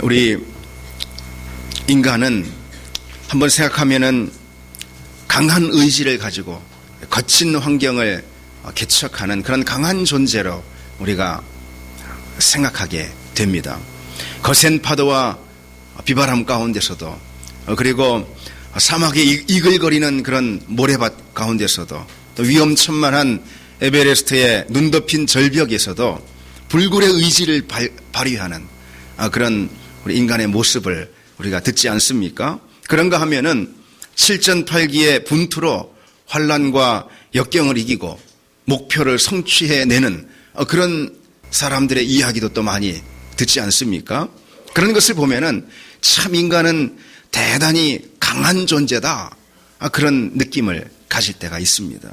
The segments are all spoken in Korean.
우리 인간은 한번 생각하면은 강한 의지를 가지고 거친 환경을 개척하는 그런 강한 존재로 우리가 생각하게 됩니다. 거센 파도와 비바람 가운데서도, 그리고 사막에 이글거리는 그런 모래밭 가운데서도, 또 위험천만한 에베레스트의 눈 덮인 절벽에서도 불굴의 의지를 발휘하는 그런 우리 인간의 모습을 우리가 듣지 않습니까? 그런가 하면은 칠전팔기의 분투로 환난과 역경을 이기고 목표를 성취해내는 그런 사람들의 이야기도 또 많이 듣지 않습니까? 그런 것을 보면은 참 인간은 대단히 강한 존재다, 그런 느낌을 가질 때가 있습니다.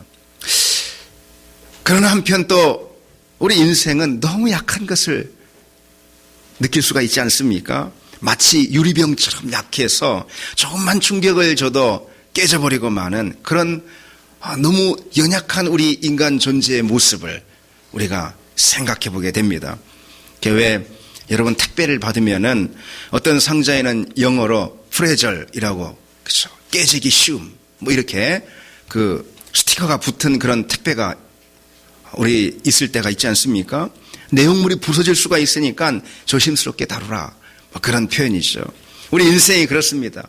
그러나 한편 또 우리 인생은 너무 약한 것을 느낄 수가 있지 않습니까? 마치 유리병처럼 약해서 조금만 충격을 줘도 깨져버리고 마는 그런 너무 연약한 우리 인간 존재의 모습을 우리가 생각해 보게 됩니다. 왜 여러분 택배를 받으면은 어떤 상자에는 영어로 프레절이라고, 그렇죠, 깨지기 쉬움, 뭐 이렇게 그 스티커가 붙은 그런 택배가 우리 있을 때가 있지 않습니까? 내용물이 부서질 수가 있으니까 조심스럽게 다루라, 뭐 그런 표현이죠. 우리 인생이 그렇습니다.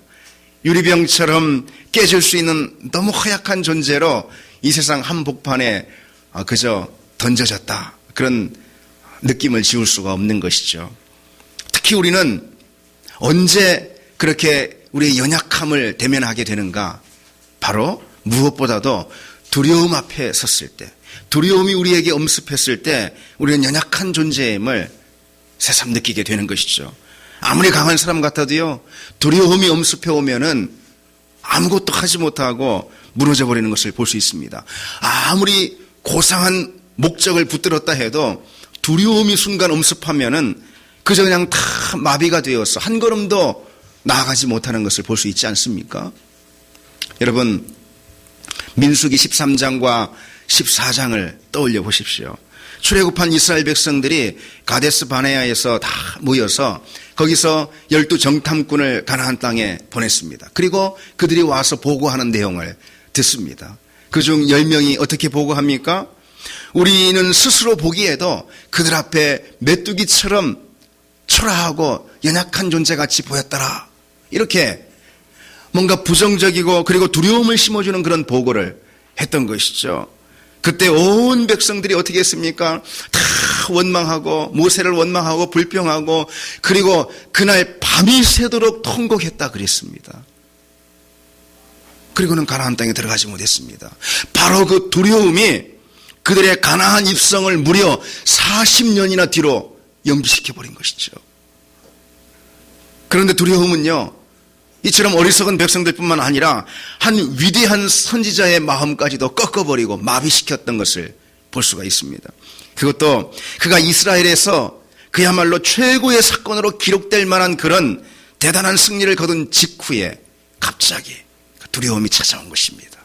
유리병처럼 깨질 수 있는 너무 허약한 존재로 이 세상 한복판에 그저 던져졌다, 그런 느낌을 지울 수가 없는 것이죠. 특히 우리는 언제 그렇게 우리의 연약함을 대면하게 되는가? 바로 무엇보다도 두려움 앞에 섰을 때, 두려움이 우리에게 엄습했을 때 우리는 연약한 존재임을 새삼 느끼게 되는 것이죠. 아무리 강한 사람 같아도요, 두려움이 엄습해 오면은 아무것도 하지 못하고 무너져 버리는 것을 볼 수 있습니다. 아무리 고상한 목적을 붙들었다 해도 두려움이 순간 엄습하면은 그저 그냥 다 마비가 되어서 한 걸음도 나아가지 못하는 것을 볼 수 있지 않습니까? 여러분, 민수기 13장과 14장을 떠올려 보십시오. 출애굽한 이스라엘 백성들이 가데스 바네아에서 다 모여서 거기서 12 정탐꾼을 가나안 땅에 보냈습니다. 그리고 그들이 와서 보고하는 내용을 듣습니다. 그중 10명이 어떻게 보고합니까? 우리는 스스로 보기에도 그들 앞에 메뚜기처럼 초라하고 연약한 존재같이 보였더라, 이렇게 뭔가 부정적이고 그리고 두려움을 심어주는 그런 보고를 했던 것이죠. 그때 온 백성들이 어떻게 했습니까? 다 원망하고 모세를 원망하고 불평하고, 그리고 그날 밤이 새도록 통곡했다 그랬습니다. 그리고는 가나안 땅에 들어가지 못했습니다. 바로 그 두려움이 그들의 가나안 입성을 무려 40년이나 뒤로 연기시켜버린 것이죠. 그런데 두려움은요, 이처럼 어리석은 백성들뿐만 아니라 한 위대한 선지자의 마음까지도 꺾어버리고 마비시켰던 것을 볼 수가 있습니다. 그것도 그가 이스라엘에서 그야말로 최고의 사건으로 기록될 만한 그런 대단한 승리를 거둔 직후에 갑자기 두려움이 찾아온 것입니다.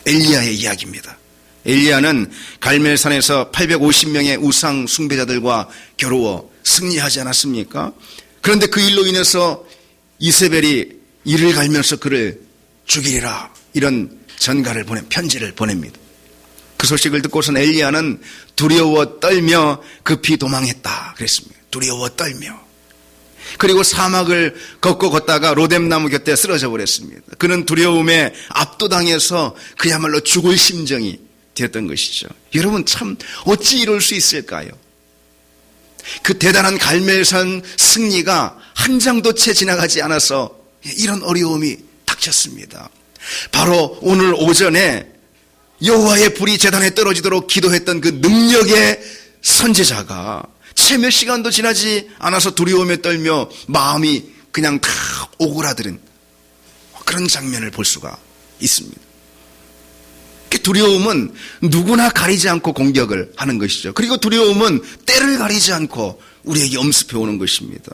엘리야의 이야기입니다. 엘리야는 갈멜산에서 850명의 우상 숭배자들과 겨루어 승리하지 않았습니까? 그런데 그 일로 인해서 이세벨이 이를 갈면서 그를 죽이리라, 이런 전가를 편지를 보냅니다. 그 소식을 듣고선 엘리야는 두려워 떨며 급히 도망했다 그랬습니다. 두려워 떨며. 그리고 사막을 걷고 걷다가 로뎀나무 곁에 쓰러져 버렸습니다. 그는 두려움에 압도당해서 그야말로 죽을 심정이 되었던 것이죠. 여러분, 참 어찌 이럴 수 있을까요? 그 대단한 갈멜산 승리가 한 장도 채 지나가지 않아서 이런 어려움이 닥쳤습니다. 바로 오늘 오전에 여호와의 불이 제단에 떨어지도록 기도했던 그 능력의 선지자가 채 몇 시간도 지나지 않아서 두려움에 떨며 마음이 그냥 다 오그라드는 그런 장면을 볼 수가 있습니다. 두려움은 누구나 가리지 않고 공격을 하는 것이죠. 그리고 두려움은 때를 가리지 않고 우리에게 엄습해 오는 것입니다.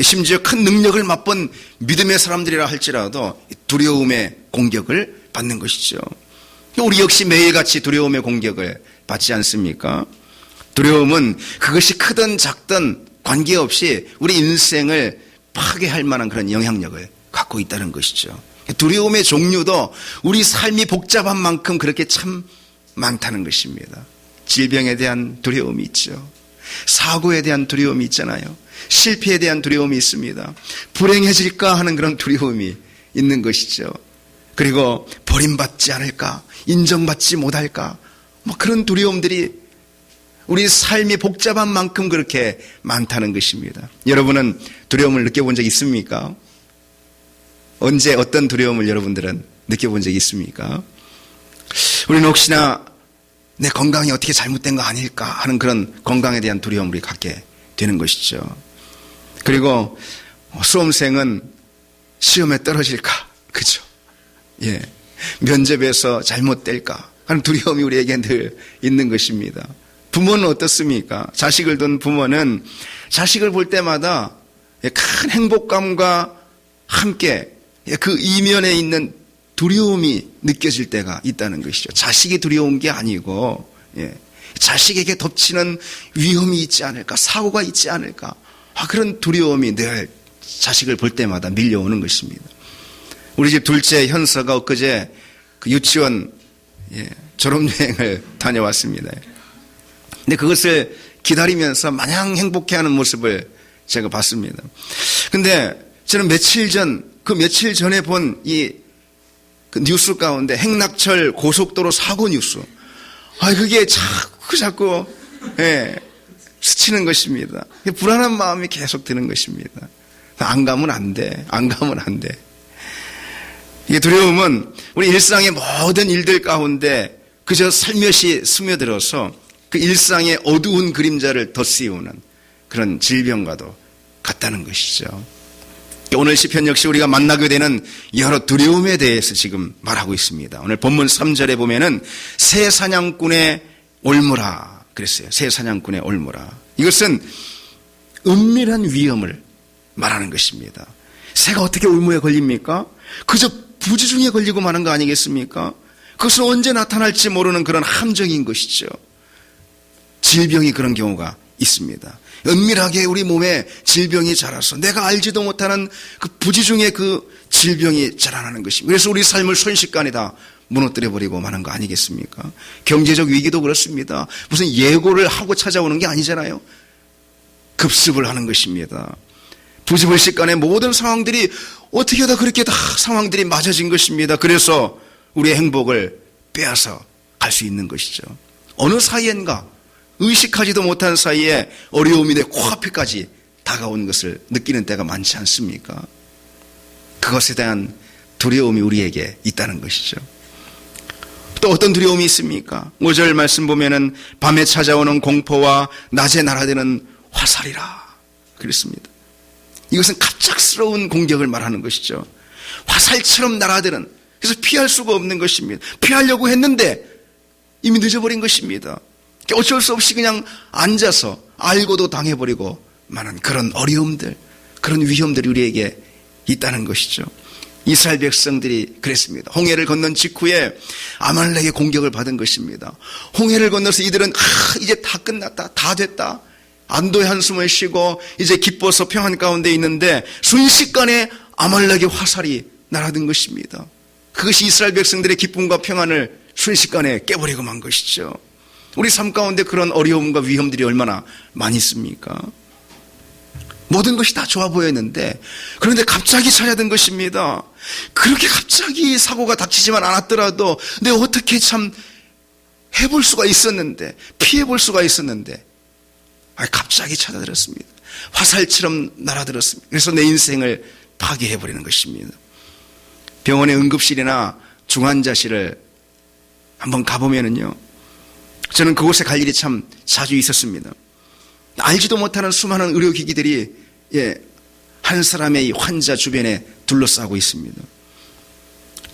심지어 큰 능력을 맛본 믿음의 사람들이라 할지라도 두려움의 공격을 받는 것이죠. 우리 역시 매일같이 두려움의 공격을 받지 않습니까? 두려움은 그것이 크든 작든 관계없이 우리 인생을 파괴할 만한 그런 영향력을 갖고 있다는 것이죠. 두려움의 종류도 우리 삶이 복잡한 만큼 그렇게 참 많다는 것입니다. 질병에 대한 두려움이 있죠. 사고에 대한 두려움이 있잖아요. 실패에 대한 두려움이 있습니다. 불행해질까 하는 그런 두려움이 있는 것이죠. 그리고 버림받지 않을까, 인정받지 못할까, 그런 두려움들이 우리 삶이 복잡한 만큼 그렇게 많다는 것입니다. 여러분은 두려움을 느껴본 적 있습니까? 언제 어떤 두려움을 여러분들은 느껴본 적이 있습니까? 우리는 혹시나 내 건강이 어떻게 잘못된 거 아닐까 하는 그런 건강에 대한 두려움을 우리 갖게 되는 것이죠. 그리고 수험생은 시험에 떨어질까, 그죠? 예, 면접에서 잘못될까 하는 두려움이 우리에게 늘 있는 것입니다. 부모는 어떻습니까? 자식을 둔 부모는 자식을 볼 때마다 큰 행복감과 함께 그 이면에 있는 두려움이 느껴질 때가 있다는 것이죠. 자식이 두려운 게 아니고 자식에게 덮치는 위험이 있지 않을까, 사고가 있지 않을까, 그런 두려움이 늘 자식을 볼 때마다 밀려오는 것입니다. 우리 집 둘째 현서가 엊그제 그 유치원 졸업여행을 다녀왔습니다. 근데 그것을 기다리면서 마냥 행복해하는 모습을 제가 봤습니다. 근데 저는 며칠 전에 본 이 그 뉴스 가운데 행락철 고속도로 사고 뉴스. 그게 자꾸 스치는 것입니다. 불안한 마음이 계속 드는 것입니다. 안 가면 안 돼. 이게 두려움은 우리 일상의 모든 일들 가운데 그저 살며시 스며들어서 그 일상의 어두운 그림자를 덧씌우는 그런 질병과도 같다는 것이죠. 오늘 시편 역시 우리가 만나게 되는 여러 두려움에 대해서 지금 말하고 있습니다. 오늘 본문 3절에 보면은 새 사냥꾼의 올무라 그랬어요. 새 사냥꾼의 올무라. 이것은 은밀한 위험을 말하는 것입니다. 새가 어떻게 올무에 걸립니까? 그저 부지 중에 걸리고 마는 거 아니겠습니까? 그것은 언제 나타날지 모르는 그런 함정인 것이죠. 질병이 그런 경우가 있습니다. 은밀하게 우리 몸에 질병이 자라서 내가 알지도 못하는 그 부지 중에 그 질병이 자라나는 것입니다. 그래서 우리 삶을 순식간에 다 무너뜨려버리고 마는 거 아니겠습니까? 경제적 위기도 그렇습니다. 무슨 예고를 하고 찾아오는 게 아니잖아요. 급습을 하는 것입니다. 부지불식간에 모든 상황들이 어떻게 하다 그렇게 다 상황들이 맞아진 것입니다. 그래서 우리의 행복을 빼앗아 갈 수 있는 것이죠. 어느 사이엔가 의식하지도 못한 사이에 어려움이 내 코앞에까지 다가온 것을 느끼는 때가 많지 않습니까? 그것에 대한 두려움이 우리에게 있다는 것이죠. 또 어떤 두려움이 있습니까? 5절 말씀 보면은 밤에 찾아오는 공포와 낮에 날아드는 화살이라 그랬습니다. 이것은 갑작스러운 공격을 말하는 것이죠. 화살처럼 날아드는, 그래서 피할 수가 없는 것입니다. 피하려고 했는데 이미 늦어버린 것입니다. 어쩔 수 없이 그냥 앉아서 알고도 당해버리고 마는 그런 어려움들, 그런 위험들이 우리에게 있다는 것이죠. 이스라엘 백성들이 그랬습니다. 홍해를 건넌 직후에 아말렉의 공격을 받은 것입니다. 홍해를 건너서 이들은 이제 다 끝났다, 다 됐다, 안도의 한숨을 쉬고 이제 기뻐서 평안 가운데 있는데 순식간에 아말렉의 화살이 날아든 것입니다. 그것이 이스라엘 백성들의 기쁨과 평안을 순식간에 깨버리고 만 것이죠. 우리 삶 가운데 그런 어려움과 위험들이 얼마나 많이 있습니까? 모든 것이 다 좋아 보였는데 그런데 갑자기 찾아든 것입니다. 그렇게 갑자기 사고가 닥치지만 않았더라도 내가 어떻게 참 해볼 수가 있었는데, 피해볼 수가 있었는데 갑자기 찾아들었습니다. 화살처럼 날아들었습니다. 그래서 내 인생을 파괴해버리는 것입니다. 병원의 응급실이나 중환자실을 한번 가보면은요, 저는 그곳에 갈 일이 참 자주 있었습니다. 알지도 못하는 수많은 의료기기들이 한 사람의 이 환자 주변에 둘러싸고 있습니다.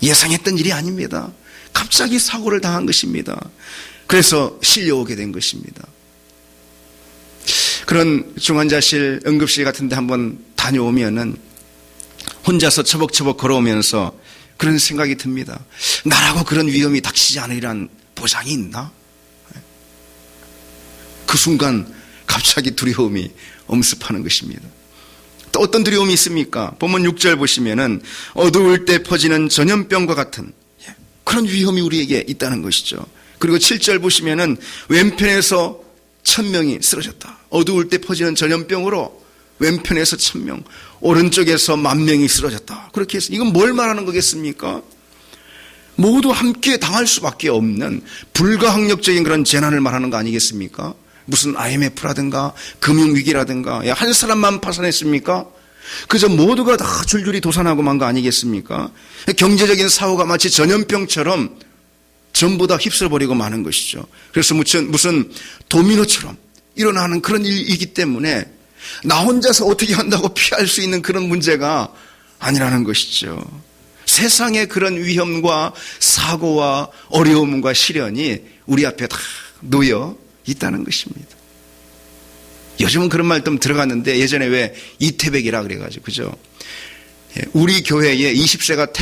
예상했던 일이 아닙니다. 갑자기 사고를 당한 것입니다. 그래서 실려오게 된 것입니다. 그런 중환자실, 응급실 같은 데 한번 다녀오면은 혼자서 처벅처벅 걸어오면서 그런 생각이 듭니다. 나라고 그런 위험이 닥치지 않으리란 보장이 있나? 그 순간 갑자기 두려움이 엄습하는 것입니다. 또 어떤 두려움이 있습니까? 본문 6절 보시면은 어두울 때 퍼지는 전염병과 같은 그런 위험이 우리에게 있다는 것이죠. 그리고 7절 보시면은 왼편에서 1000명이 쓰러졌다. 어두울 때 퍼지는 전염병으로 왼편에서 1000명, 오른쪽에서 10,000명이 쓰러졌다. 그렇게 해서 이건 뭘 말하는 거겠습니까? 모두 함께 당할 수밖에 없는 불가항력적인 그런 재난을 말하는 거 아니겠습니까? 무슨 IMF라든가 금융위기라든가 한 사람만 파산했습니까? 그저 모두가 다 줄줄이 도산하고 만 거 아니겠습니까? 경제적인 사고가 마치 전염병처럼 전부 다 휩쓸어버리고 마는 것이죠. 그래서 무슨 도미노처럼 일어나는 그런 일이기 때문에 나 혼자서 어떻게 한다고 피할 수 있는 그런 문제가 아니라는 것이죠. 세상의 그런 위험과 사고와 어려움과 시련이 우리 앞에 다 놓여 있다는 것입니다. 요즘은 그런 말 좀 들어갔는데 예전에 왜 이태백이라 그래가지고 그죠? 우리 교회에 20세가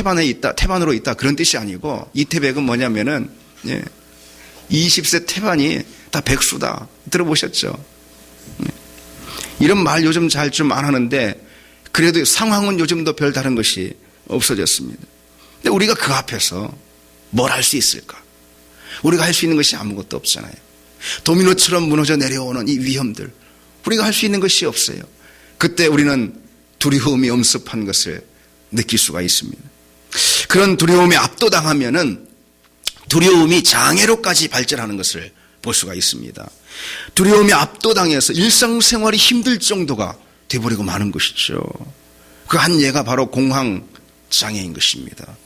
태반으로 있다 그런 뜻이 아니고 이태백은 뭐냐면은 20세 태반이 다 백수다 들어보셨죠? 이런 말 요즘 잘 좀 안 하는데 그래도 상황은 요즘도 별다른 것이 없어졌습니다. 근데 우리가 그 앞에서 뭘 할 수 있을까? 우리가 할 수 있는 것이 아무것도 없잖아요. 도미노처럼 무너져 내려오는 이 위험들 우리가 할 수 있는 것이 없어요. 그때 우리는 두려움이 엄습한 것을 느낄 수가 있습니다. 그런 두려움에 압도당하면은 두려움이 장애로까지 발전하는 것을 볼 수가 있습니다. 두려움에 압도당해서 일상생활이 힘들 정도가 되어버리고 마는 것이죠. 그 한 예가 바로 공황장애인 것입니다.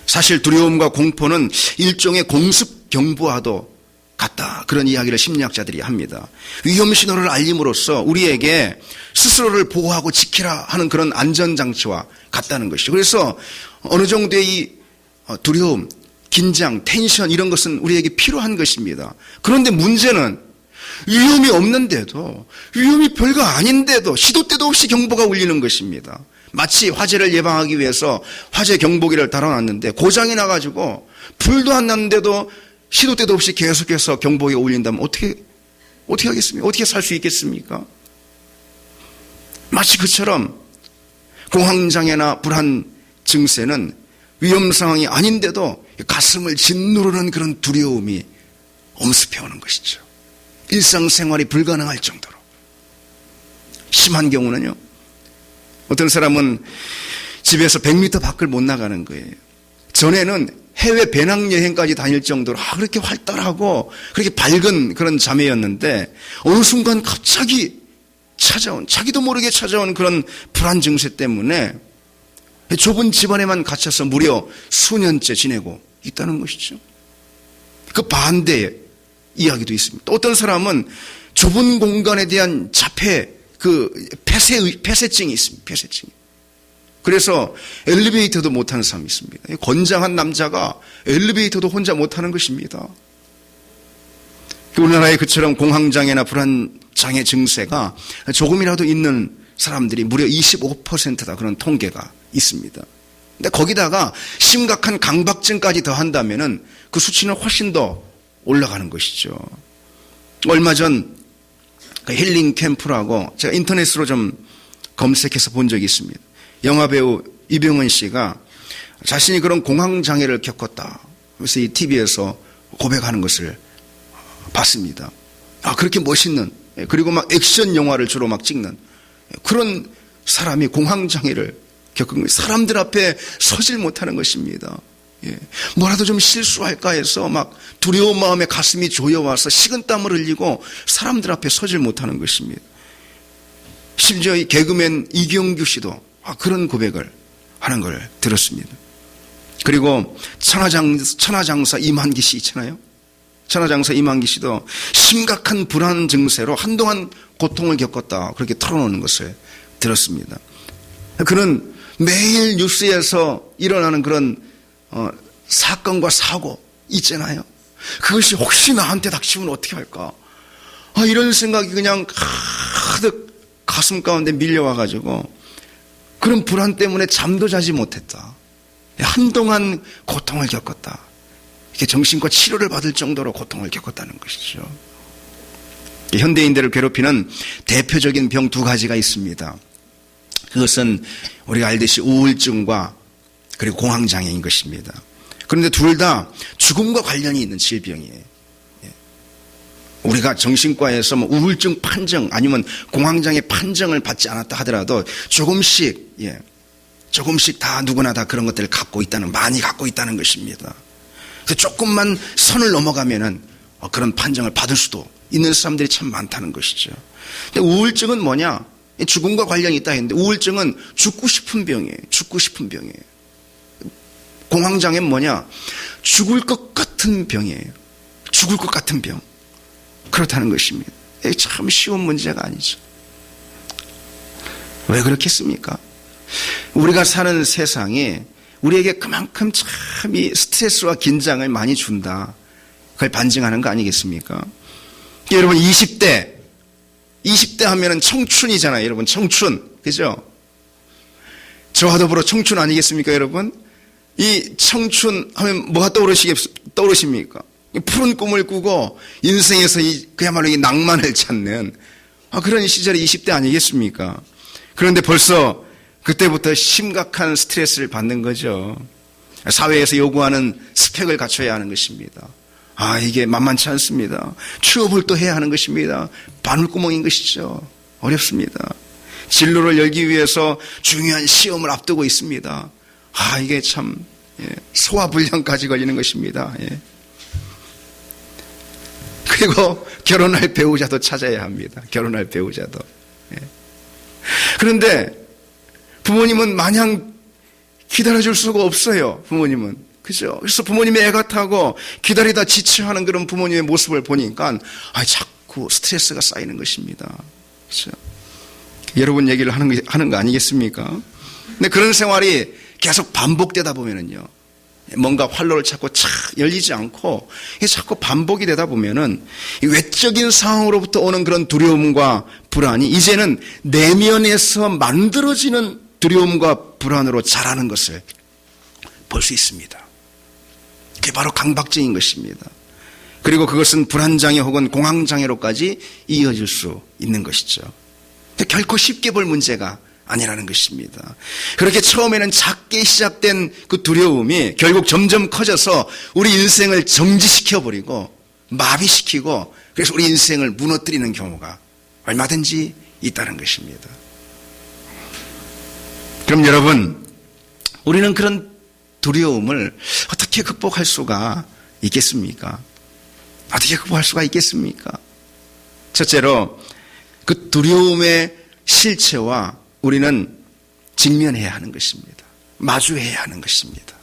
사실 두려움과 공포는 일종의 공습경보와도 같다. 그런 이야기를 심리학자들이 합니다. 위험 신호를 알림으로써 우리에게 스스로를 보호하고 지키라 하는 그런 안전장치와 같다는 것이죠. 그래서 어느 정도의 이 두려움, 긴장, 텐션 이런 것은 우리에게 필요한 것입니다. 그런데 문제는 위험이 없는데도 위험이 별거 아닌데도 시도 때도 없이 경보가 울리는 것입니다. 마치 화재를 예방하기 위해서 화재 경보기를 달아놨는데 고장이 나가지고 불도 안 났는데도 시도 때도 없이 계속해서 경보기가 울린다면 어떻게 하겠습니까? 어떻게 살 수 있겠습니까? 마치 그처럼 공황장애나 불안 증세는 위험 상황이 아닌데도 가슴을 짓누르는 그런 두려움이 엄습해오는 것이죠. 일상생활이 불가능할 정도로. 심한 경우는요. 어떤 사람은 집에서 100m 밖을 못 나가는 거예요. 전에는 해외 배낭여행까지 다닐 정도로 그렇게 활달하고 그렇게 밝은 그런 자매였는데 어느 순간 갑자기 자기도 모르게 찾아온 그런 불안 증세 때문에 좁은 집안에만 갇혀서 무려 수년째 지내고 있다는 것이죠. 그 반대의 이야기도 있습니다. 또 어떤 사람은 좁은 공간에 대한 폐쇄증이 있습니다. 폐쇄증이. 그래서 엘리베이터도 못하는 사람이 있습니다. 건장한 남자가 엘리베이터도 혼자 못하는 것입니다. 우리나라에 그처럼 공황장애나 불안장애 증세가 조금이라도 있는 사람들이 무려 25%다 그런 통계가 있습니다. 근데 거기다가 심각한 강박증까지 더한다면은 그 수치는 훨씬 더 올라가는 것이죠. 얼마 전 힐링 캠프라고 제가 인터넷으로 좀 검색해서 본 적이 있습니다. 영화배우 이병헌 씨가 자신이 그런 공황장애를 겪었다. 그래서 이 TV에서 고백하는 것을 봤습니다. 그렇게 멋있는, 그리고 막 액션 영화를 주로 막 찍는 그런 사람이 공황장애를 겪은 거예요. 사람들 앞에 서질 못하는 것입니다. 뭐라도 좀 실수할까 해서 막 두려운 마음에 가슴이 조여와서 식은땀을 흘리고 사람들 앞에 서질 못하는 것입니다. 심지어 이 개그맨 이경규 씨도 그런 고백을 하는 걸 들었습니다. 그리고 천하장사 이만기 씨 있잖아요. 천하장사 이만기 씨도 심각한 불안 증세로 한동안 고통을 겪었다 그렇게 털어놓는 것을 들었습니다. 그는 매일 뉴스에서 일어나는 그런 사건과 사고 있잖아요. 그것이 혹시 나한테 닥치면 어떻게 할까? 이런 생각이 그냥 가득 가슴 가운데 밀려와가지고 그런 불안 때문에 잠도 자지 못했다. 한동안 고통을 겪었다. 이렇게 정신과 치료를 받을 정도로 고통을 겪었다는 것이죠. 현대인들을 괴롭히는 대표적인 병 두 가지가 있습니다. 그것은 우리가 알듯이 우울증과 그리고 공황장애인 것입니다. 그런데 둘 다 죽음과 관련이 있는 질병이에요. 우리가 정신과에서 우울증 판정 아니면 공황장애 판정을 받지 않았다 하더라도 조금씩 다 누구나 다 그런 것들을 많이 갖고 있다는 것입니다. 그래서 조금만 선을 넘어가면은 그런 판정을 받을 수도 있는 사람들이 참 많다는 것이죠. 근데 우울증은 뭐냐? 죽음과 관련이 있다 했는데 우울증은 죽고 싶은 병이에요. 죽고 싶은 병이에요. 공황장애는 뭐냐? 죽을 것 같은 병이에요. 죽을 것 같은 병. 그렇다는 것입니다. 참 쉬운 문제가 아니죠. 왜 그렇겠습니까? 우리가 사는 세상에 우리에게 그만큼 참 이 스트레스와 긴장을 많이 준다. 그걸 반증하는 거 아니겠습니까? 여러분 20대 하면은 청춘이잖아요. 여러분 청춘. 그죠? 저와 더불어 청춘 아니겠습니까 여러분? 이 청춘 하면 뭐가 떠오르십니까? 푸른 꿈을 꾸고 인생에서 그야말로 이 낭만을 찾는 그런 시절이 20대 아니겠습니까? 그런데 벌써 그때부터 심각한 스트레스를 받는 거죠. 사회에서 요구하는 스펙을 갖춰야 하는 것입니다. 이게 만만치 않습니다. 취업을 또 해야 하는 것입니다. 바늘구멍인 것이죠. 어렵습니다. 진로를 열기 위해서 중요한 시험을 앞두고 있습니다. 이게 참 소화불량까지 걸리는 것입니다. 그리고 결혼할 배우자도 찾아야 합니다. 결혼할 배우자도. 그런데 부모님은 마냥 기다려줄 수가 없어요. 부모님은. 그죠? 그래서 부모님이 애가 타고 기다리다 지쳐하는 그런 부모님의 모습을 보니까 자꾸 스트레스가 쌓이는 것입니다. 그죠? 여러분 얘기를 하는 거 아니겠습니까? 근데 그런 생활이 계속 반복되다 보면은요. 뭔가 활로를 찾고 열리지 않고 자꾸 반복이 되다 보면은 외적인 상황으로부터 오는 그런 두려움과 불안이 이제는 내면에서 만들어지는 두려움과 불안으로 자라는 것을 볼 수 있습니다. 그게 바로 강박증인 것입니다. 그리고 그것은 불안장애 혹은 공황장애로까지 이어질 수 있는 것이죠. 결코 쉽게 볼 문제가 아니라는 것입니다. 그렇게 처음에는 작게 시작된 그 두려움이 결국 점점 커져서 우리 인생을 정지시켜버리고 마비시키고 그래서 우리 인생을 무너뜨리는 경우가 얼마든지 있다는 것입니다. 그럼 여러분, 우리는 그런 두려움을 어떻게 극복할 수가 있겠습니까? 어떻게 극복할 수가 있겠습니까? 첫째로 그 두려움의 실체와 우리는 직면해야 하는 것입니다. 마주해야 하는 것입니다.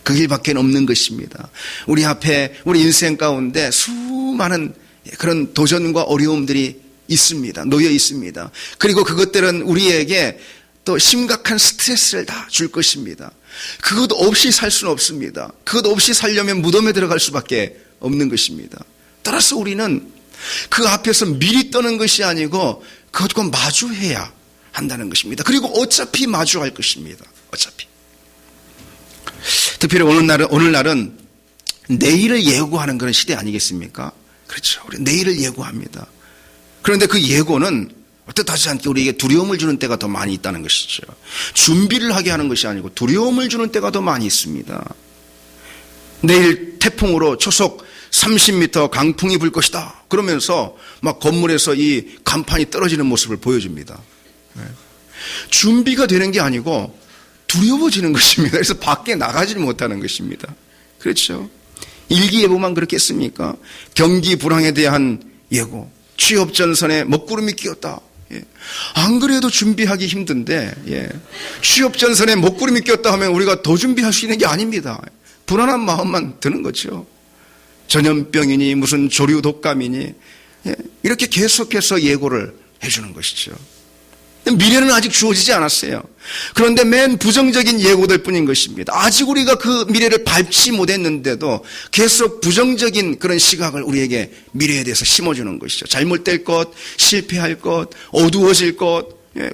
그 길밖에 없는 것입니다. 우리 앞에 우리 인생 가운데 수많은 그런 도전과 어려움들이 있습니다. 놓여 있습니다. 그리고 그것들은 우리에게 또 심각한 스트레스를 다 줄 것입니다. 그것 없이 살 수는 없습니다. 그것 없이 살려면 무덤에 들어갈 수밖에 없는 것입니다. 따라서 우리는 그 앞에서 미리 떠는 것이 아니고 그것과 마주해야 한다는 것입니다. 그리고 어차피 마주할 것입니다. 어차피. 특별히 오늘날은 내일을 예고하는 그런 시대 아니겠습니까? 그렇죠. 우리 내일을 예고합니다. 그런데 그 예고는 뜻하지 않게 우리에게 두려움을 주는 때가 더 많이 있다는 것이죠. 준비를 하게 하는 것이 아니고 두려움을 주는 때가 더 많이 있습니다. 내일 태풍으로 초속 30m 강풍이 불 것이다. 그러면서 막 건물에서 이 간판이 떨어지는 모습을 보여줍니다. 준비가 되는 게 아니고 두려워지는 것입니다. 그래서 밖에 나가지 못하는 것입니다. 그렇죠. 일기예보만 그렇겠습니까? 경기 불황에 대한 예고, 취업 전선에 먹구름이 끼었다. 안 그래도 준비하기 힘든데 취업 전선에 먹구름이 끼었다 하면 우리가 더 준비할 수 있는 게 아닙니다. 불안한 마음만 드는 거죠. 전염병이니 무슨 조류 독감이니 이렇게 계속해서 예고를 해주는 것이죠. 미래는 아직 주어지지 않았어요. 그런데 맨 부정적인 예고들 뿐인 것입니다. 아직 우리가 그 미래를 밟지 못했는데도 계속 부정적인 그런 시각을 우리에게 미래에 대해서 심어주는 것이죠. 잘못될 것, 실패할 것, 어두워질 것,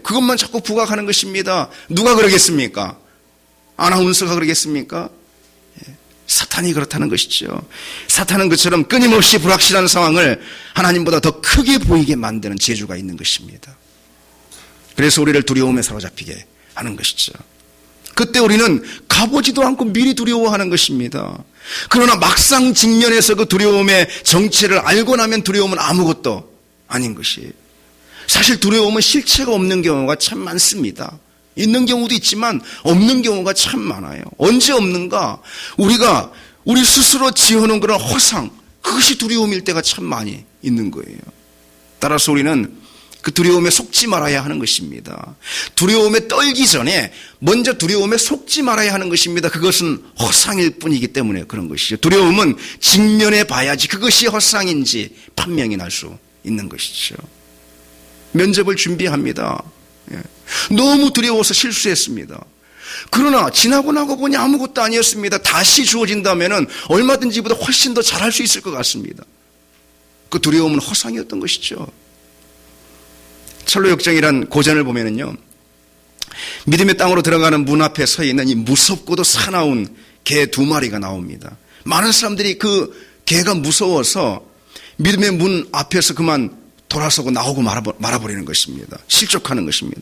그것만 자꾸 부각하는 것입니다. 누가 그러겠습니까? 아나운서가 그러겠습니까? 사탄이 그렇다는 것이죠. 사탄은 그처럼 끊임없이 불확실한 상황을 하나님보다 더 크게 보이게 만드는 재주가 있는 것입니다. 그래서 우리를 두려움에 사로잡히게 하는 것이죠. 그때 우리는 가보지도 않고 미리 두려워하는 것입니다. 그러나 막상 직면해서 그 두려움의 정체를 알고 나면 두려움은 아무것도 아닌 것이. 사실 두려움은 실체가 없는 경우가 참 많습니다. 있는 경우도 있지만 없는 경우가 참 많아요. 언제 없는가? 우리가 우리 스스로 지어놓은 그런 허상, 그것이 두려움일 때가 참 많이 있는 거예요. 따라서 우리는 그 두려움에 속지 말아야 하는 것입니다. 두려움에 떨기 전에 먼저 두려움에 속지 말아야 하는 것입니다. 그것은 허상일 뿐이기 때문에 그런 것이죠. 두려움은 직면해 봐야지 그것이 허상인지 판명이 날 수 있는 것이죠. 면접을 준비합니다. 너무 두려워서 실수했습니다. 그러나 지나고 나고 보니 아무것도 아니었습니다. 다시 주어진다면 얼마든지 보다 훨씬 더 잘할 수 있을 것 같습니다. 그 두려움은 허상이었던 것이죠. 철로역정이란 고전을 보면은요, 믿음의 땅으로 들어가는 문 앞에 서 있는 이 무섭고도 사나운 개 2마리가 나옵니다. 많은 사람들이 그 개가 무서워서 믿음의 문 앞에서 그만 돌아서고 나오고 말아버리는 것입니다. 실족하는 것입니다.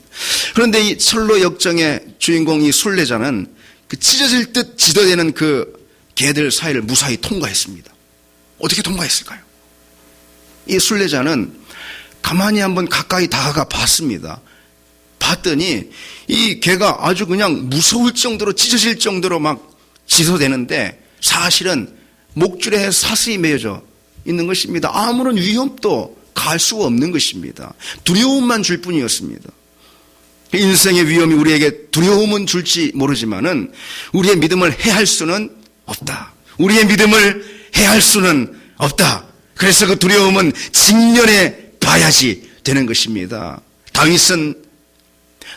그런데 이 철로 역정의 주인공 이 순례자는 그 찢어질 듯 지도되는 그 개들 사이를 무사히 통과했습니다. 어떻게 통과했을까요? 이 순례자는 가만히 한번 가까이 다가가 봤습니다. 봤더니 이 개가 아주 그냥 무서울 정도로 찢어질 정도로 막 지도되는데 사실은 목줄에 사슬이 매여져 있는 것입니다. 아무런 위험도 갈 수가 없는 것입니다. 두려움만 줄 뿐이었습니다. 인생의 위험이 우리에게 두려움은 줄지 모르지만은 우리의 믿음을 해할 수는 없다. 우리의 믿음을 해할 수는 없다. 그래서 그 두려움은 직면해 봐야지 되는 것입니다. 다윗은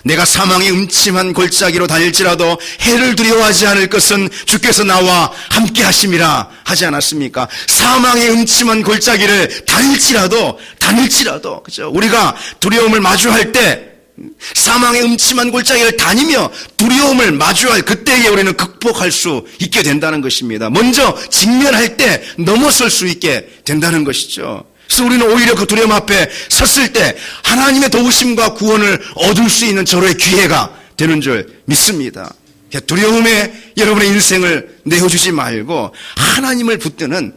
내가 사망의 음침한 골짜기로 다닐지라도 해를 두려워하지 않을 것은 주께서 나와 함께 하심이라 하지 않았습니까? 사망의 음침한 골짜기를 다닐지라도 그죠? 우리가 두려움을 마주할 때 사망의 음침한 골짜기를 다니며 두려움을 마주할 그때에 우리는 극복할 수 있게 된다는 것입니다. 먼저 직면할 때 넘어설 수 있게 된다는 것이죠. 그래서 우리는 오히려 그 두려움 앞에 섰을 때 하나님의 도우심과 구원을 얻을 수 있는 절호의 기회가 되는 줄 믿습니다. 두려움에 여러분의 인생을 내어주지 말고 하나님을 붙드는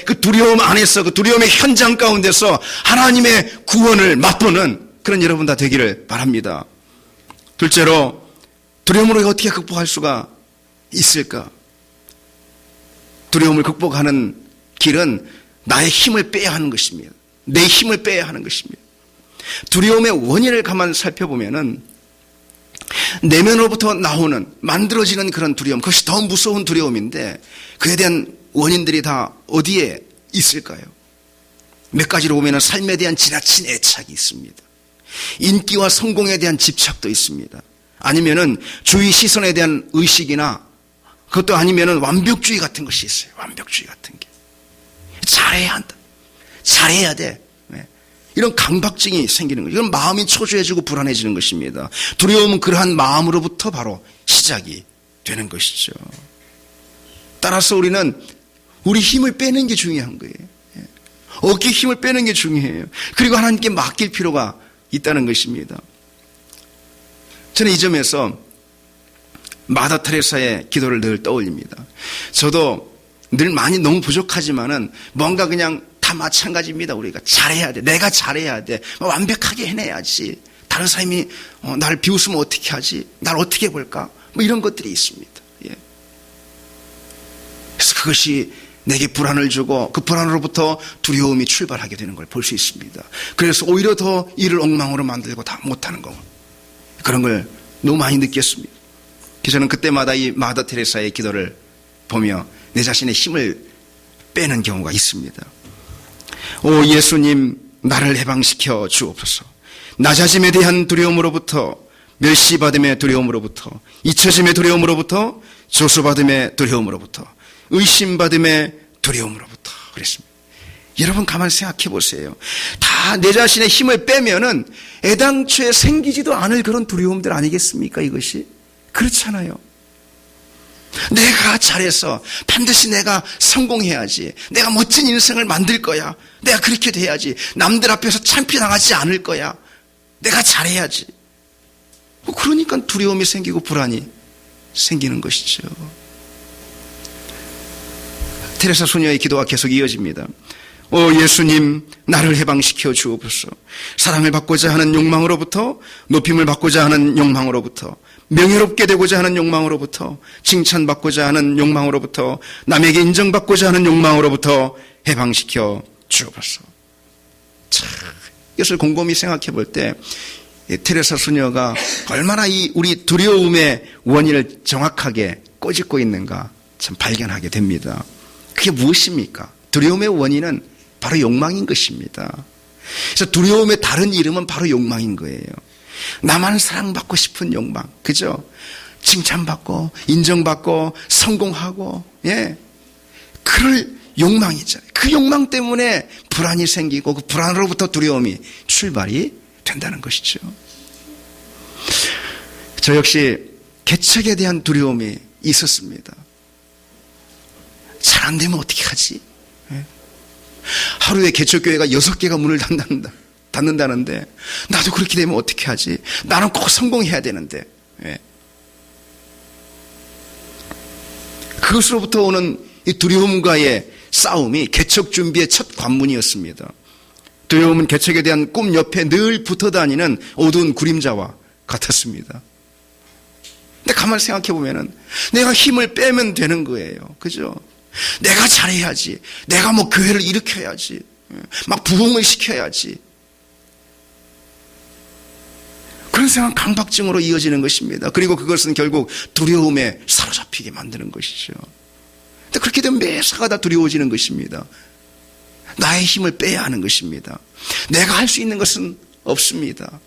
그 두려움 안에서 그 두려움의 현장 가운데서 하나님의 구원을 맛보는 그런 여러분 다 되기를 바랍니다. 둘째로 두려움으로 어떻게 극복할 수가 있을까? 두려움을 극복하는 길은 나의 힘을 빼야 하는 것입니다. 내 힘을 빼야 하는 것입니다. 두려움의 원인을 가만 살펴보면은 내면으로부터 나오는 만들어지는 그런 두려움, 그것이 더 무서운 두려움인데 그에 대한 원인들이 다 어디에 있을까요? 몇 가지로 보면은 삶에 대한 지나친 애착이 있습니다. 인기와 성공에 대한 집착도 있습니다. 아니면은 주위 시선에 대한 의식이나 그것도 아니면은 완벽주의 같은 것이 있어요. 완벽주의 같은 게. 잘해야 한다. 잘해야 돼. 이런 강박증이 생기는 거예요. 이건 마음이 초조해지고 불안해지는 것입니다. 두려움은 그러한 마음으로부터 바로 시작이 되는 것이죠. 따라서 우리는 우리 힘을 빼는 게 중요한 거예요. 어깨 힘을 빼는 게 중요해요. 그리고 하나님께 맡길 필요가 있다는 것입니다. 저는 이 점에서 마다 테레사의 기도를 늘 떠올립니다. 저도 늘 많이 너무 부족하지만은 뭔가 그냥 다 마찬가지입니다. 우리가 잘해야 돼. 내가 잘해야 돼. 완벽하게 해내야지. 다른 사람이 나를 비웃으면 어떻게 하지? 날 어떻게 볼까? 뭐 이런 것들이 있습니다. 예. 그래서 그것이 내게 불안을 주고 그 불안으로부터 두려움이 출발하게 되는 걸 볼 수 있습니다. 그래서 오히려 더 일을 엉망으로 만들고 다 못하는 거. 그런 걸 너무 많이 느꼈습니다. 그래서 저는 그때마다 이 마더 테레사의 기도를 보며 내 자신의 힘을 빼는 경우가 있습니다. 오 예수님, 나를 해방시켜 주옵소서. 낮아짐에 대한 두려움으로부터, 멸시받음의 두려움으로부터, 잊혀짐의 두려움으로부터, 조소받음의 두려움으로부터, 의심받음의 두려움으로부터 그랬습니다. 여러분 가만히 생각해 보세요. 다 내 자신의 힘을 빼면은 애당초에 생기지도 않을 그런 두려움들 아니겠습니까? 이것이 그렇잖아요. 내가 잘해서 반드시 내가 성공해야지. 내가 멋진 인생을 만들 거야. 내가 그렇게 돼야지. 남들 앞에서 창피당하지 않을 거야. 내가 잘해야지. 그러니까 두려움이 생기고 불안이 생기는 것이죠. 테레사 소녀의 기도가 계속 이어집니다. 오 예수님, 나를 해방시켜 주옵소서. 사랑을 받고자 하는 욕망으로부터, 높임을 받고자 하는 욕망으로부터, 명예롭게 되고자 하는 욕망으로부터, 칭찬받고자 하는 욕망으로부터, 남에게 인정받고자 하는 욕망으로부터 해방시켜 주옵소서. 참, 이것을 곰곰이 생각해 볼 때 테레사 소녀가 얼마나 우리 두려움의 원인을 정확하게 꼬집고 있는가 참 발견하게 됩니다. 그게 무엇입니까? 두려움의 원인은 바로 욕망인 것입니다. 그래서 두려움의 다른 이름은 바로 욕망인 거예요. 나만 사랑받고 싶은 욕망, 그죠? 칭찬받고 인정받고 성공하고, 그럴 욕망이잖아요. 그 욕망 때문에 불안이 생기고 그 불안으로부터 두려움이 출발이 된다는 것이죠. 저 역시 개척에 대한 두려움이 있었습니다. 잘 안 되면 어떻게 하지? 하루에 개척교회가 6개가 문을 닫는다는데 나도 그렇게 되면 어떻게 하지? 나는 꼭 성공해야 되는데. 그것으로부터 오는 이 두려움과의 싸움이 개척 준비의 첫 관문이었습니다. 두려움은 개척에 대한 꿈 옆에 늘 붙어 다니는 어두운 그림자와 같았습니다. 근데 가만히 생각해 보면은 내가 힘을 빼면 되는 거예요. 그죠? 내가 잘해야지. 내가 뭐 교회를 일으켜야지. 막 부흥을 시켜야지. 그런 생각 강박증으로 이어지는 것입니다. 그리고 그것은 결국 두려움에 사로잡히게 만드는 것이죠. 근데 그렇게 되면 매사가 다 두려워지는 것입니다. 나의 힘을 빼야 하는 것입니다. 내가 할 수 있는 것은 없습니다.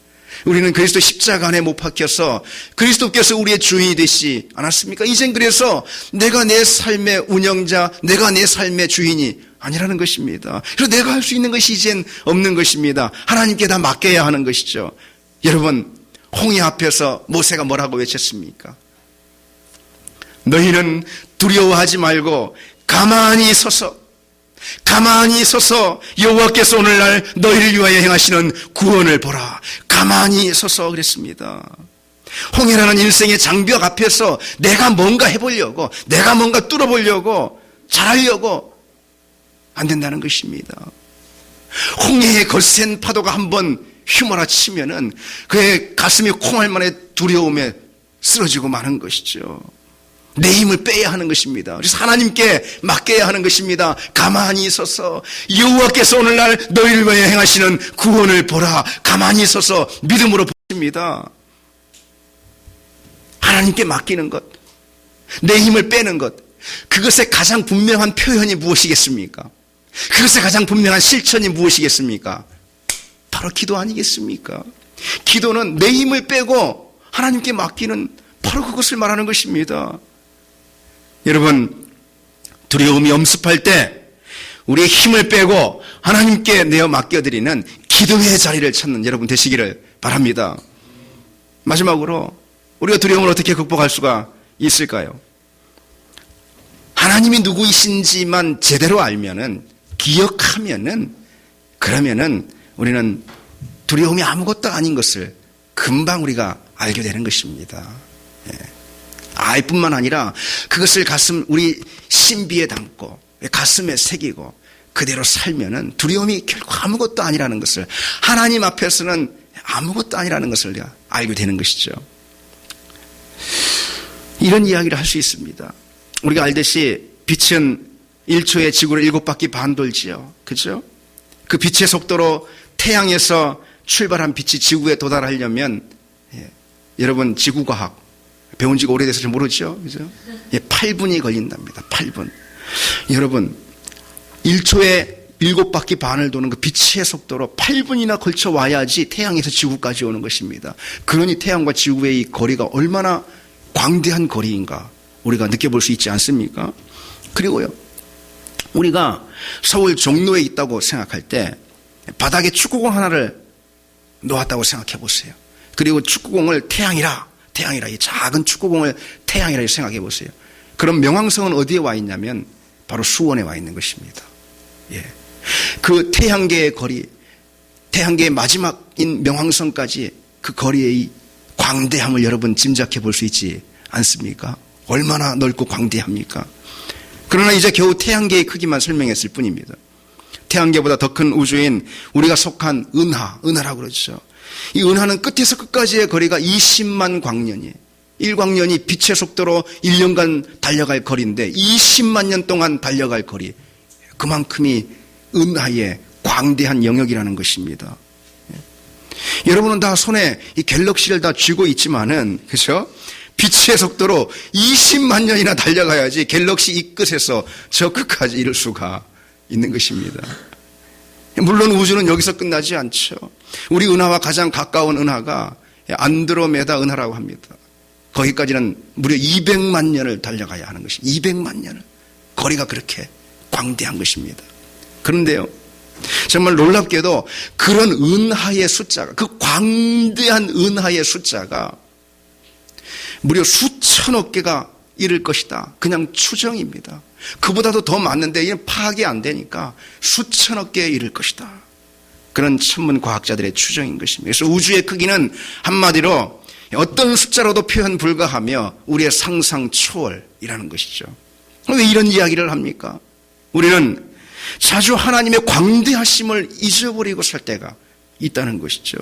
우리는 그리스도 십자가 안에 못 박혀서 그리스도께서 우리의 주인이 되시지 않았습니까? 이젠 그래서 내가 내 삶의 운영자, 내가 내 삶의 주인이 아니라는 것입니다. 그래서 내가 할 수 있는 것이 이젠 없는 것입니다. 하나님께 다 맡겨야 하는 것이죠. 여러분, 홍해 앞에서 모세가 뭐라고 외쳤습니까? 너희는 두려워하지 말고 가만히 서서 여호와께서 오늘날 너희를 위하여 행하시는 구원을 보라. 가만히 서서 그랬습니다. 홍해라는 인생의 장벽 앞에서 내가 뭔가 해보려고, 내가 뭔가 뚫어보려고, 잘하려고 안 된다는 것입니다. 홍해의 거센 파도가 한번 휘몰아치면은 그의 가슴이 콩할 만에 두려움에 쓰러지고 마는 것이죠. 내 힘을 빼야 하는 것입니다. 그래서 하나님께 맡겨야 하는 것입니다. 가만히 서서 여호와께서 오늘날 너희를 위하여 행하시는 구원을 보라. 가만히 서서 믿음으로 보십니다. 하나님께 맡기는 것, 내 힘을 빼는 것, 그것의 가장 분명한 표현이 무엇이겠습니까? 그것의 가장 분명한 실천이 무엇이겠습니까? 바로 기도 아니겠습니까? 기도는 내 힘을 빼고 하나님께 맡기는 바로 그것을 말하는 것입니다. 여러분, 두려움이 엄습할 때 우리의 힘을 빼고 하나님께 내어 맡겨드리는 기도의 자리를 찾는 여러분 되시기를 바랍니다. 마지막으로 우리가 두려움을 어떻게 극복할 수가 있을까요? 하나님이 누구이신지만 제대로 알면은, 기억하면은, 그러면은 우리는 두려움이 아무것도 아닌 것을 금방 우리가 알게 되는 것입니다. 알뿐만 아니라 그것을 우리 신비에 담고 가슴에 새기고 그대로 살면은 두려움이 결코 아무것도 아니라는 것을, 하나님 앞에서는 아무것도 아니라는 것을 우리가 알게 되는 것이죠. 이런 이야기를 할 수 있습니다. 우리가 알듯이 빛은 1초에 지구를 7바퀴 반 돌지요. 그죠? 그 빛의 속도로 태양에서 출발한 빛이 지구에 도달하려면, 여러분 지구과학 배운 지가 오래돼서 좀 모르죠? 그죠? 8분이 걸린답니다. 8분. 여러분, 1초에 7바퀴 반을 도는 그 빛의 속도로 8분이나 걸쳐 와야지 태양에서 지구까지 오는 것입니다. 그러니 태양과 지구의 이 거리가 얼마나 광대한 거리인가 우리가 느껴볼 수 있지 않습니까? 그리고요, 우리가 서울 종로에 있다고 생각할 때 바닥에 축구공 하나를 놓았다고 생각해 보세요. 그리고 축구공을 태양이라, 이 작은 축구공을 태양이라 생각해 보세요. 그런 명왕성은 어디에 와 있냐면 바로 수원에 와 있는 것입니다. 예. 그 태양계의 거리, 태양계의 마지막인 명왕성까지 그 거리의 광대함을 여러분 짐작해 볼 수 있지 않습니까? 얼마나 넓고 광대합니까? 그러나 이제 겨우 태양계의 크기만 설명했을 뿐입니다. 태양계보다 더 큰 우주인 우리가 속한 은하라고 그러죠. 이 은하는 끝에서 끝까지의 거리가 20만 광년이에요. 1광년이 빛의 속도로 1년간 달려갈 거리인데 20만 년 동안 달려갈 거리, 그만큼이 은하의 광대한 영역이라는 것입니다. 여러분은 다 손에 이 갤럭시를 다 쥐고 있지만은, 그렇죠? 빛의 속도로 20만 년이나 달려가야지 갤럭시 이 끝에서 저 끝까지 이룰 수가 있는 것입니다. 물론 우주는 여기서 끝나지 않죠. 우리 은하와 가장 가까운 은하가 안드로메다 은하라고 합니다. 거기까지는 무려 200만 년을 달려가야 하는 것입니다. 200만 년을. 거리가 그렇게 광대한 것입니다. 그런데요, 정말 놀랍게도 그런 은하의 숫자가, 그 광대한 은하의 숫자가 무려 수천억 개가 이를 것이다. 그냥 추정입니다. 그보다도 더 많은데 이는 파악이 안 되니까 수천억 개에 이를 것이다. 그런 천문 과학자들의 추정인 것입니다. 그래서 우주의 크기는 한마디로 어떤 숫자로도 표현 불가하며 우리의 상상 초월이라는 것이죠. 왜 이런 이야기를 합니까? 우리는 자주 하나님의 광대하심을 잊어버리고 살 때가 있다는 것이죠.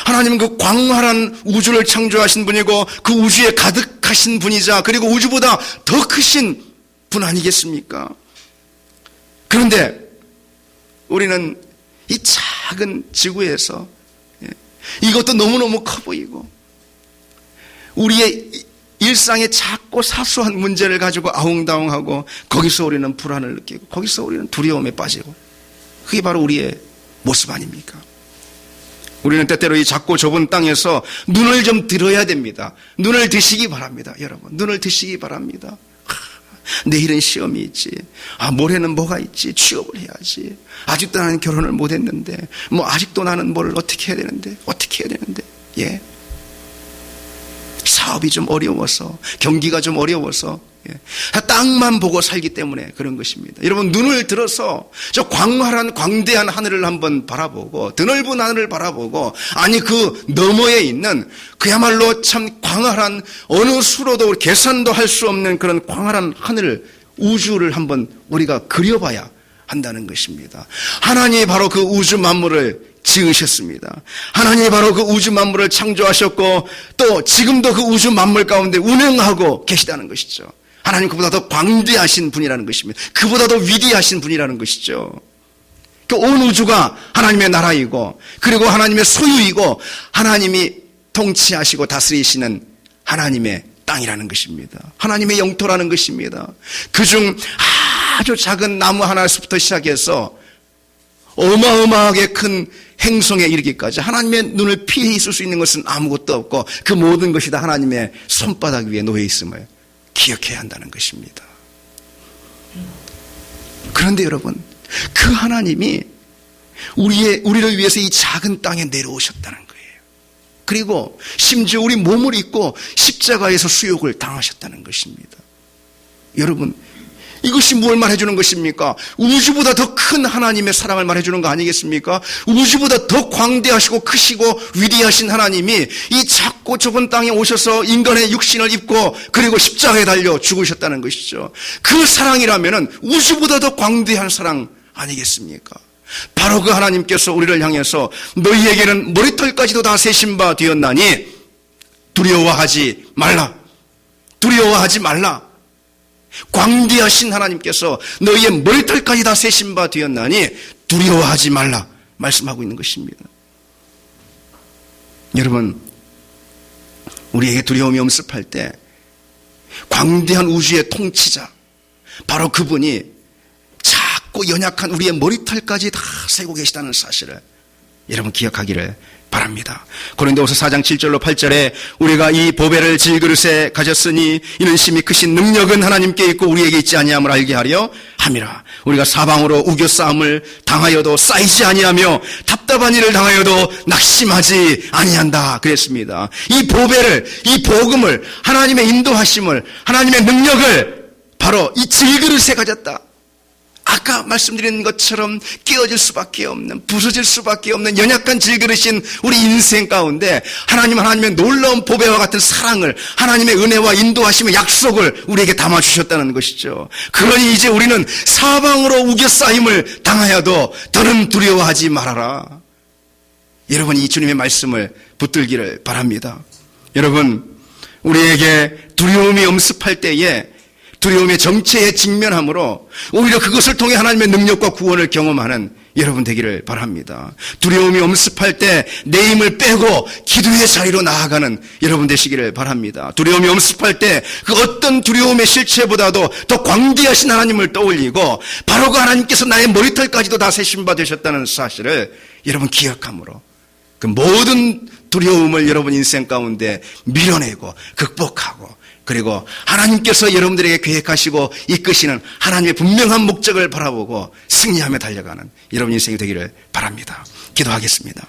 하나님은 그 광활한 우주를 창조하신 분이고 그 우주에 가득하신 분이자 그리고 우주보다 더 크신 분 아니겠습니까? 그런데 우리는 이 작은 지구에서 이것도 너무너무 커 보이고 우리의 일상의 작고 사소한 문제를 가지고 아웅다웅하고 거기서 우리는 불안을 느끼고 거기서 우리는 두려움에 빠지고 그게 바로 우리의 모습 아닙니까? 우리는 때때로 이 작고 좁은 땅에서 눈을 좀 들어야 됩니다. 눈을 드시기 바랍니다. 여러분, 눈을 드시기 바랍니다. 내일은 시험이 있지. 모레는 뭐가 있지. 취업을 해야지. 아직도 나는 결혼을 못했는데 아직도 나는 뭘 어떻게 해야 되는데 예. 사업이 좀 어려워서, 경기가 좀 어려워서 땅만 보고 살기 때문에 그런 것입니다. 여러분, 눈을 들어서 저 광활한 광대한 하늘을 한번 바라보고 드넓은 하늘을 바라보고 아니 그 너머에 있는 그야말로 참 광활한 어느 수로도 계산도 할 수 없는 그런 광활한 하늘을, 우주를 한번 우리가 그려봐야 한다는 것입니다. 하나님이 바로 그 우주 만물을 지으셨습니다. 하나님이 바로 그 우주 만물을 창조하셨고 또 지금도 그 우주 만물 가운데 운행하고 계시다는 것이죠. 하나님 그보다 더 광대하신 분이라는 것입니다. 그보다 더 위대하신 분이라는 것이죠. 온 우주가 하나님의 나라이고 그리고 하나님의 소유이고 하나님이 통치하시고 다스리시는 하나님의 땅이라는 것입니다. 하나님의 영토라는 것입니다. 그중 아주 작은 나무 하나에서부터 시작해서 어마어마하게 큰 행성에 이르기까지 하나님의 눈을 피해 있을 수 있는 것은 아무것도 없고 그 모든 것이 다 하나님의 손바닥 위에 놓여 있음을 기억해야 한다는 것입니다. 그런데 여러분, 그 하나님이 우리를 위해서 이 작은 땅에 내려오셨다는 거예요. 그리고 심지어 우리 몸을 입고 십자가에서 수욕을 당하셨다는 것입니다. 여러분, 이것이 뭘 말해주는 것입니까? 우주보다 더 큰 하나님의 사랑을 말해주는 거 아니겠습니까? 우주보다 더 광대하시고 크시고 위대하신 하나님이 이 작고 좁은 땅에 오셔서 인간의 육신을 입고 그리고 십자가에 달려 죽으셨다는 것이죠. 그 사랑이라면 우주보다 더 광대한 사랑 아니겠습니까? 바로 그 하나님께서 우리를 향해서 너희에게는 머리털까지도 다 세신 바 되었나니 두려워하지 말라. 두려워하지 말라. 광대하신 하나님께서 너희의 머리털까지 다 세신 바 되었나니 두려워하지 말라 말씀하고 있는 것입니다. 여러분, 우리에게 두려움이 엄습할 때 광대한 우주의 통치자 바로 그분이 작고 연약한 우리의 머리털까지 다 세고 계시다는 사실을 여러분 기억하기를 바랍니다. 고린도후서 4장 7절로 8절에 우리가 이 보배를 질그릇에 가졌으니 이는 심히 크신 능력은 하나님께 있고 우리에게 있지 아니함을 알게 하려 함이라. 우리가 사방으로 우겨싸움을 당하여도 쌓이지 아니하며 답답한 일을 당하여도 낙심하지 아니한다 그랬습니다. 이 보배를, 이 복음을, 하나님의 인도하심을, 하나님의 능력을 바로 이 질그릇에 가졌다. 아까 말씀드린 것처럼 깨어질 수밖에 없는, 부서질 수밖에 없는 연약한 질그릇인 우리 인생 가운데 하나님의 놀라운 보배와 같은 사랑을, 하나님의 은혜와 인도하심의 약속을 우리에게 담아주셨다는 것이죠. 그러니 이제 우리는 사방으로 우겨싸임을 당하여도 더는 두려워하지 말아라. 여러분, 이 주님의 말씀을 붙들기를 바랍니다. 여러분, 우리에게 두려움이 엄습할 때에 두려움의 정체에 직면함으로 오히려 그것을 통해 하나님의 능력과 구원을 경험하는 여러분 되기를 바랍니다. 두려움이 엄습할 때 내 힘을 빼고 기도의 자리로 나아가는 여러분 되시기를 바랍니다. 두려움이 엄습할 때 그 어떤 두려움의 실체보다도 더 광대하신 하나님을 떠올리고 바로 그 하나님께서 나의 머리털까지도 다 세신 바 되셨다는 사실을 여러분 기억함으로 그 모든 두려움을 여러분 인생 가운데 밀어내고 극복하고, 그리고 하나님께서 여러분들에게 계획하시고 이끄시는 하나님의 분명한 목적을 바라보고 승리하며 달려가는 여러분 인생이 되기를 바랍니다. 기도하겠습니다.